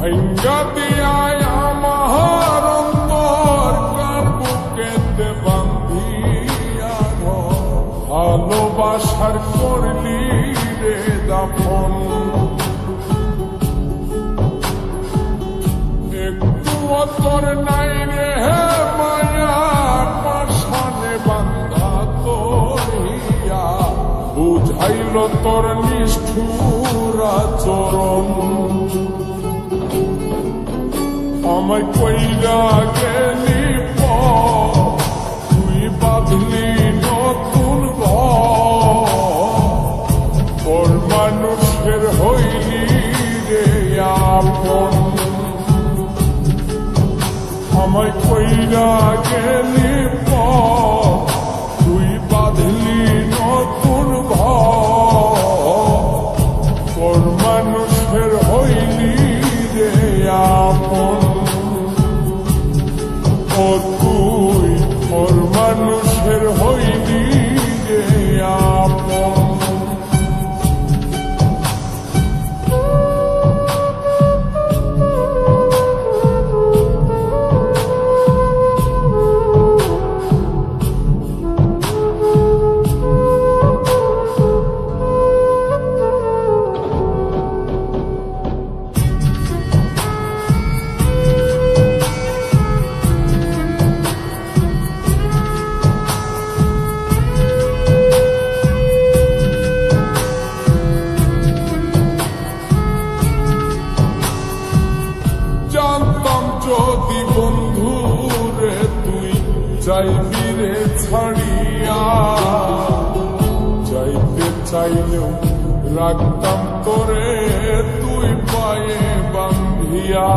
ভাঙ্গা দিয়ায় আমার অন্তর কার বুকেতে বান্ধিয়া ঘর, ভালোবাসার করলি রে দাফন। একটু তোর নাই রে মায়া, পাশানে বান্ধা তোর হিয়া, বুঝাইল তোর নিষ্ঠুর আচরণ। আমায় কইরা গেলি তুই বাঁধলি নতুন ঘর, মানুষের হইলি রে আপন। আমায় কইরা গেলি তুই বাঁধলি নতুন ঘর, মানুষের হইলি রে আপন। ও তুই ওর মানুষের হইলি রে আপন। যদি বন্ধু রে তুই যাইবি রে ছাড়িয়া, যাইতে চাইলেও রাখতাম তোরে তুই পায়ে বান্ধিয়া।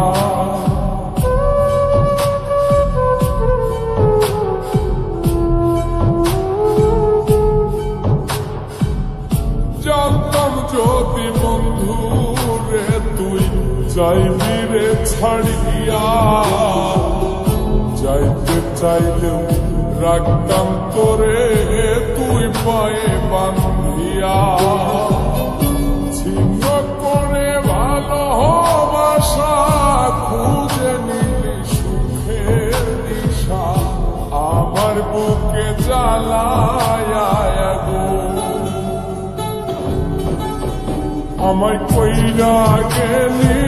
জানতাম যদি বন্ধু রে তুই যাইবি রে ছাড়িয়া, যাইতে চাইলেও রাখতাম তোরে তুই পায়ে বান্ধিয়া। ছিন্ন করে ভালোবাসা খুঁজে নিলি সুখের দিশা, আমার বুকে জ্বালায় গো। আমায় কইরা গেলি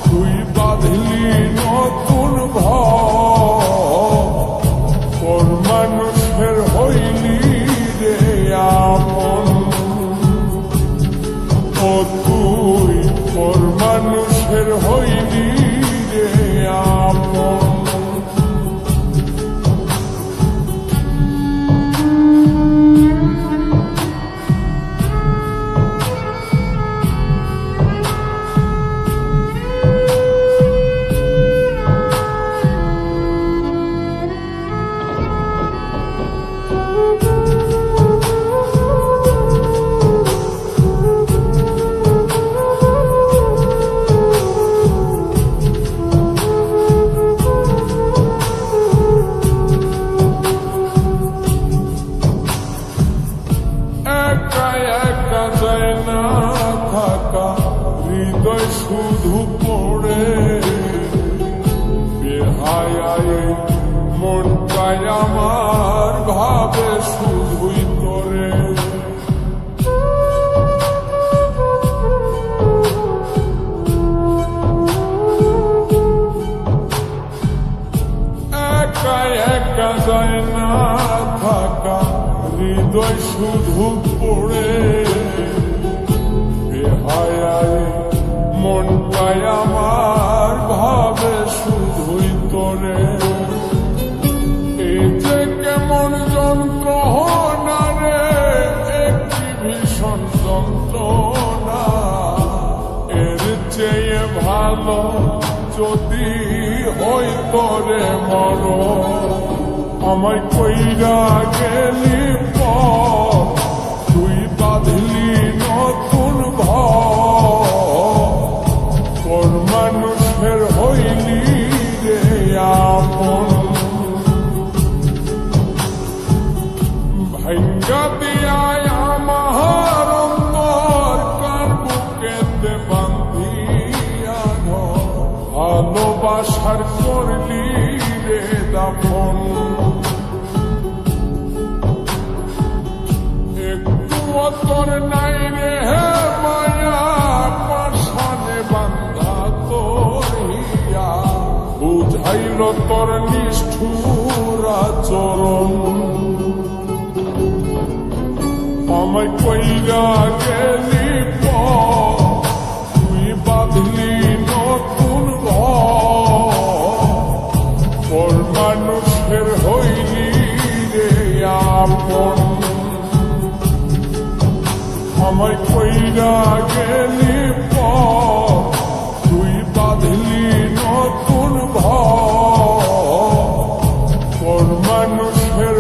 তুই বাঁধলি নতুন ঘর, মানুষের হইলি রে আপন। ও তুই ওর মানুষের হইলি রে আপন। হৃদয় শুধু পড়ে বেহায়, মনটাই আমার ভাবে শুধুই তোরে। একা একা যায় না থাকা, হৃদয় শুধু পড়ে বেহায়, মনটাই আমার ভাবে শুধুই তোরে। এই যে কেমন যন্ত্রণা রে, একটি ভীষণ যন্ত্রণা, এর চেয়ে ভালো যদি হই তোরে মর। আমায় কইরা গেলি তুই বাঁধলি নতুন ঘর, মানুষের হইলি রে আপন। ভাঙ্গা দিয়ায় আমার অন্তর কার বুকেতে বান্ধিয়া ভালোবাসার করলি রে দাফন একটু তোর নাই রে মায়া পাশানে বান্ধা তোর হিয়া বুঝাইল তোর নিষ্ঠুর আচরণ আমায় কইরা গেলি তুই বাঁধলি নতুন ঘর মানুষের হইলি রে আপন আমায় কইরা গেলি তুই বাঁধলি নতুন ঘর মানুষের